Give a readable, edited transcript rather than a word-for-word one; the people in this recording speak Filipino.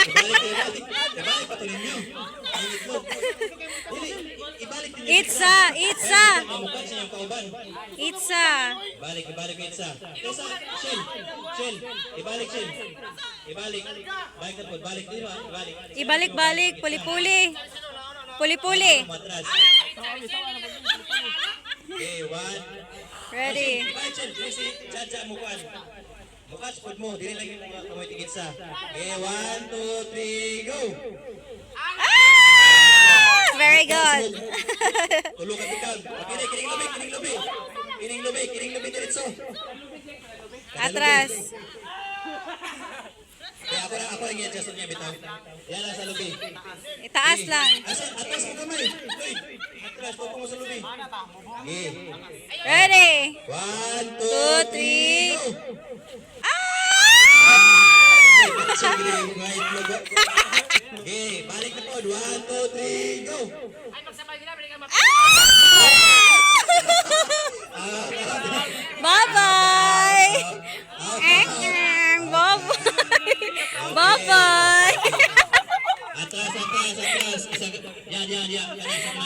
Ibalik pa tuloy niyo. Ibalik niyo. Itsa, itsa. Mukha siya yung kauban. Itsa. Ibalik ko itsa. Itsa, Shell. Shell. Ibalik, Shell. Ibalik. Balik na po. Balik din ba? Ibalik. Ibalik-balik. Puli-puli. Puli-puli. Matras. Okay, one. Ready. Ibalik, Shell. Kasi, Jaja, mukhaan. Mukha, spod mo. Dili lang yung kamoy tigit sa. Okay, 1, 2, 3, go! Ah! Very good. Tulog at ikaw. Okay, kining lubi, kining lubi. Kining lubi, kining lubi diretso. Atras. Kaya ako lang i-adjust niya bitaw. Yan lang sa lubi. Itaas lang. Atras mo kamay. Uy, atras po mo sa lubi. Okay. Ready. 1, 2, 3, go! Okay, balik na po. 1, 2, 3, go! Bye-bye. Bye-bye. Bye-bye. Atras, atras, atras. Yan.